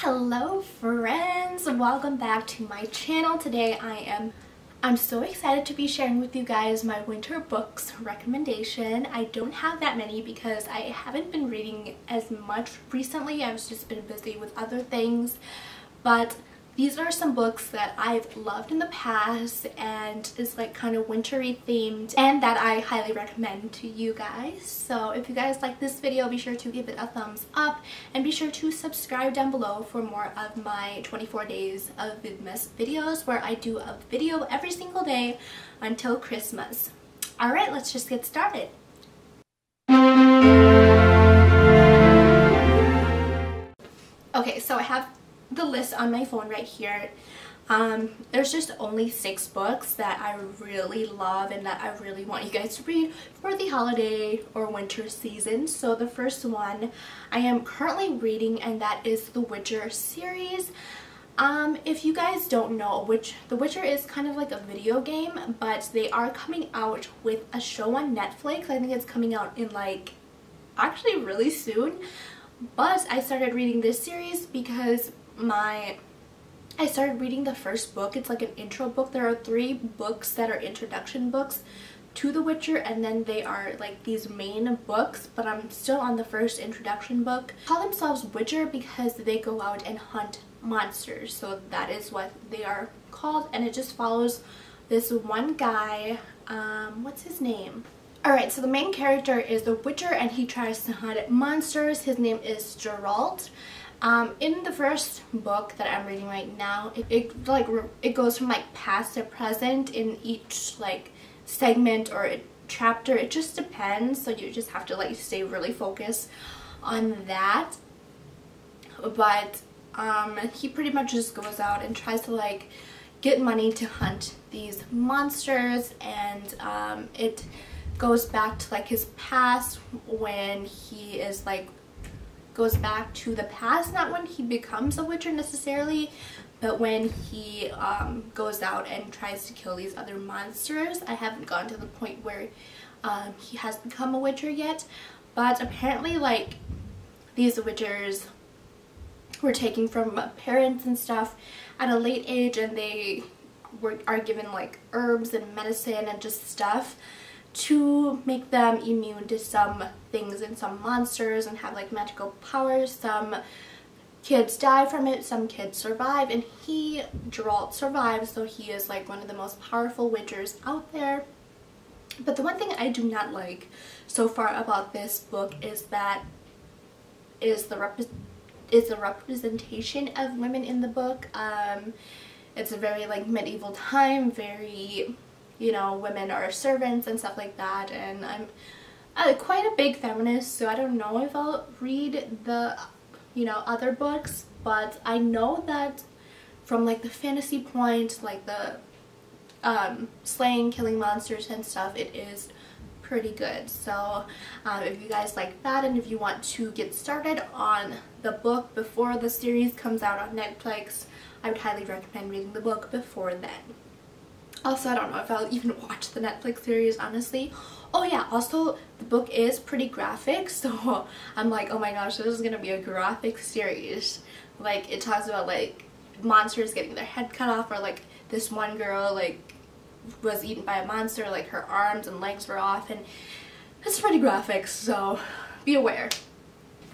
Hello friends, welcome back to my channel. Today I'm so excited to be sharing with you guys my winter books recommendation. I don't have that many because I haven't been reading as much recently. I've just been busy with other things, but these are some books that I've loved in the past and is like kind of wintry themed and that I highly recommend to you guys. So if you guys like this video, be sure to give it a thumbs up and be sure to subscribe down below for more of my 24 days of Vidmas videos, where I do a video every single day until Christmas. Alright, let's just get started. Okay, so I have the list on my phone right here. There's just only 6 books that I really love and that I really want you guys to read for the holiday or winter season. So the first one I am currently reading, and that is the Witcher series. If you guys don't know, The Witcher is kind of like a video game, but they are coming out with a show on Netflix. I think it's coming out in like actually really soon. But I started reading this series because I started reading the first book. It's like an intro book. There are 3 books that are introduction books to The Witcher, and then they are like these main books, but I'm still on the first introduction book. They call themselves Witcher because they go out and hunt monsters, so that is what they are called, and it just follows this one guy. What's his name? Alright, so the main character is the Witcher and he tries to hunt monsters. His name is Geralt. In the first book that I'm reading right now, it goes from like past to present in each like segment or chapter. It just depends, so you just have to like stay really focused on that. But he pretty much just goes out and tries to like get money to hunt these monsters, and it goes back to like his past when he is like goes back to the past, not when he becomes a witcher necessarily, but when he goes out and tries to kill these other monsters. I haven't gotten to the point where he has become a witcher yet, but apparently like these witchers were taken from parents and stuff at a late age, and they are given like herbs and medicine and just stuff to make them immune to some things and some monsters and have like magical powers. Some kids die from it, some kids survive, and Geralt survives, so he is like one of the most powerful witchers out there. But the one thing I do not like so far about this book is the representation of women in the book. It's a very like medieval time, very, you know, women are servants and stuff like that, and I'm quite a big feminist, so I don't know if I'll read the, you know, other books, but I know that from like the fantasy point, like the slaying, killing monsters and stuff, it is pretty good. So if you guys like that, and if you want to get started on the book before the series comes out on Netflix, I would highly recommend reading the book before then. Also, I don't know if I'll even watch the Netflix series, honestly. Oh yeah, also the book is pretty graphic, so I'm like, oh my gosh, this is gonna be a graphic series. Like, it talks about like monsters getting their head cut off, or like this one girl like was eaten by a monster, like her arms and legs were off, and it's pretty graphic, so be aware.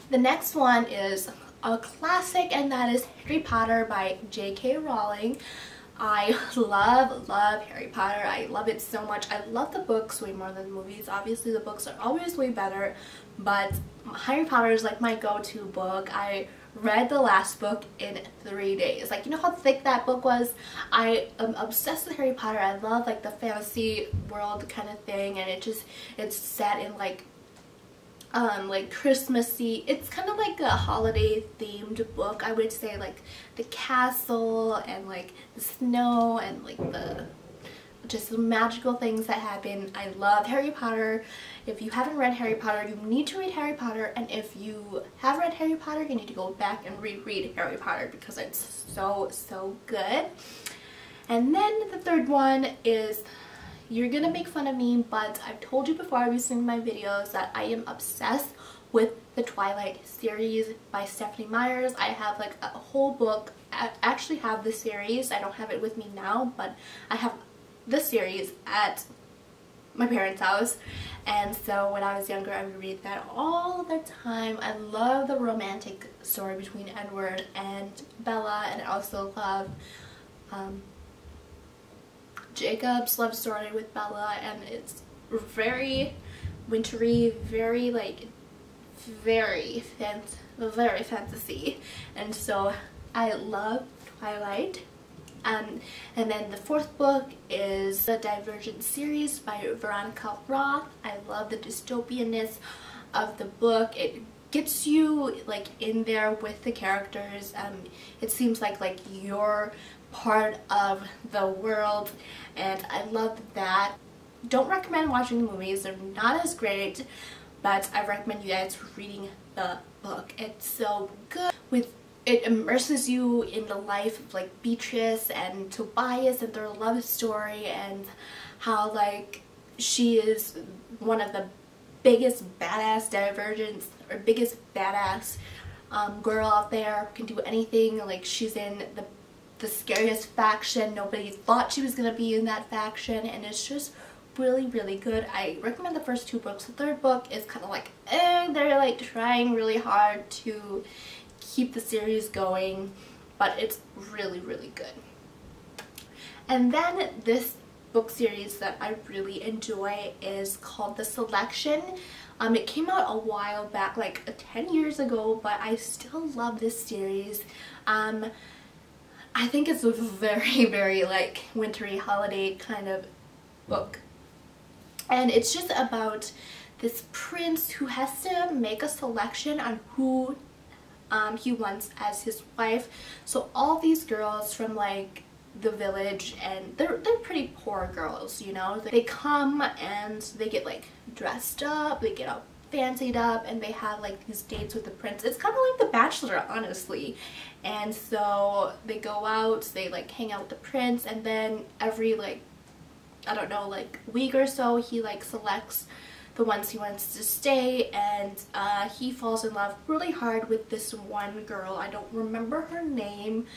The next one is a classic, and that is Harry Potter by J.K. Rowling. I love Harry Potter. I love it so much. I love the books way more than the movies. Obviously the books are always way better, but Harry Potter is like my go-to book. I read the last book in 3 days. Like, you know how thick that book was? I am obsessed with Harry Potter. I love like the fantasy world kind of thing, and it's set in like Christmassy. It's kind of like a holiday themed book, I would say, like the castle and like the snow and like the just the magical things that happen. I love Harry Potter. If you haven't read Harry Potter, you need to read Harry Potter, and if you have read Harry Potter, you need to go back and reread Harry Potter because it's so good. And then the third one is, you're gonna make fun of me, but I've told you before I've seen my videos that I am obsessed with the Twilight series by Stephanie Meyers. I have like a whole book. I actually have the series. I don't have it with me now, but I have the series at my parents' house, and so when I was younger I would read that all the time. I love the romantic story between Edward and Bella, and I also love Jacob's love story with Bella, and it's very wintry, very like very fantasy, and so I love Twilight. And then the fourth book is the Divergent Series by Veronica Roth. I love the dystopianness of the book. It gets you like in there with the characters. It seems like you're part of the world, and I love that. Don't recommend watching the movies. They're not as great, but I recommend you guys reading the book. It's so good. It immerses you in the life of like Beatrice and Tobias and their love story, and how like she is one of the biggest badass divergents, or biggest badass girl out there, can do anything. Like she's in the scariest faction. Nobody thought she was gonna be in that faction, and it's just really good. I recommend the first two books. The third book is kind of like they're like trying really hard to keep the series going, but it's really good. And then this book series that I really enjoy is called The Selection. It came out a while back, like 10 years ago, but I still love this series. I think it's a very like wintry holiday kind of book, and it's just about this prince who has to make a selection on who he wants as his wife. So all these girls from like the village, and they're pretty poor girls, you know, they come and they get like dressed up, they get all fancied up, and they have like these dates with the prince. It's kind of like The Bachelor, honestly. And so they go out, they like hang out with the prince, and then every like, I don't know, like week or so he like selects the ones he wants to stay, and he falls in love really hard with this one girl. I don't remember her name,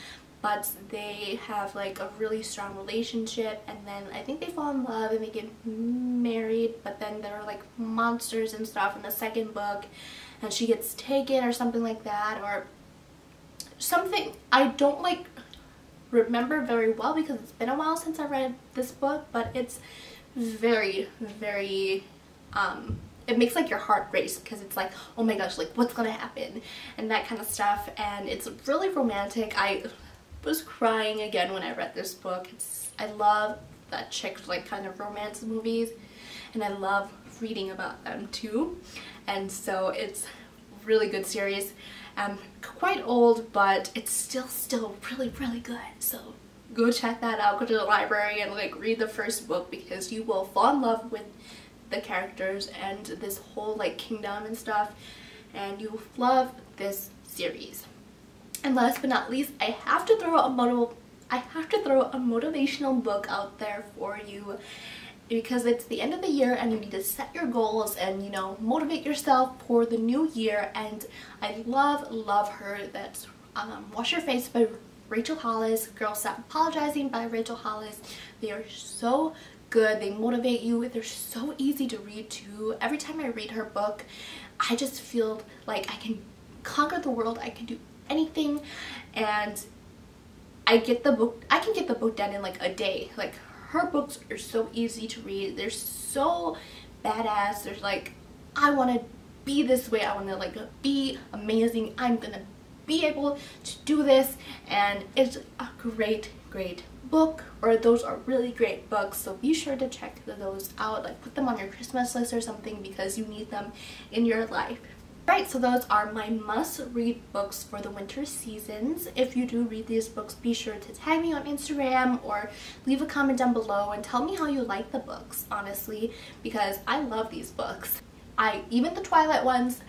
but they have like a really strong relationship, and then I think they fall in love and they get married, but then there are like monsters and stuff in the second book, and she gets taken or something like that, or something I don't like remember very well because it's been a while since I read this book, but it's very it makes like your heart race, because it's like, oh my gosh, like what's gonna happen, and that kind of stuff. And it's really romantic. I was crying again when I read this book. I love that chick like kind of romance movies, and I love reading about them too, and so it's really good series. Quite old, but it's still really good, so go check that out. Go to the library and like read the first book, because you will fall in love with the characters and this whole like kingdom and stuff, and you love this series. And last but not least, I have to throw a motivational book out there for you, because it's the end of the year and you need to set your goals and, you know, motivate yourself for the new year. And I love her. That's Wash Your Face by Rachel Hollis, Girl Stop Apologizing by Rachel Hollis. They are so good. They motivate you. They're so easy to read too. Every time I read her book, I just feel like I can conquer the world. I can do anything, and I can get the book done in like a day. Like, her books are so easy to read. They're so badass. There's like, I want to be this way. I want to like be amazing. I'm gonna be able to do this, and it's a great book, or those are really great books. So be sure to check those out. Like, put them on your Christmas list or something, because you need them in your life. Right, so those are my must-read books for the winter seasons. If you do read these books, be sure to tag me on Instagram or leave a comment down below and tell me how you like the books, honestly, because I love these books. Even the Twilight ones,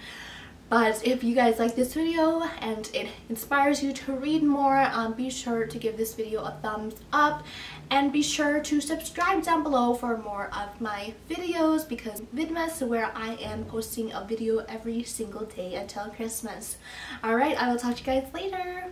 But if you guys like this video and it inspires you to read more, be sure to give this video a thumbs up and be sure to subscribe down below for more of my videos, because Vidmas, where I am posting a video every single day until Christmas. Alright, I will talk to you guys later.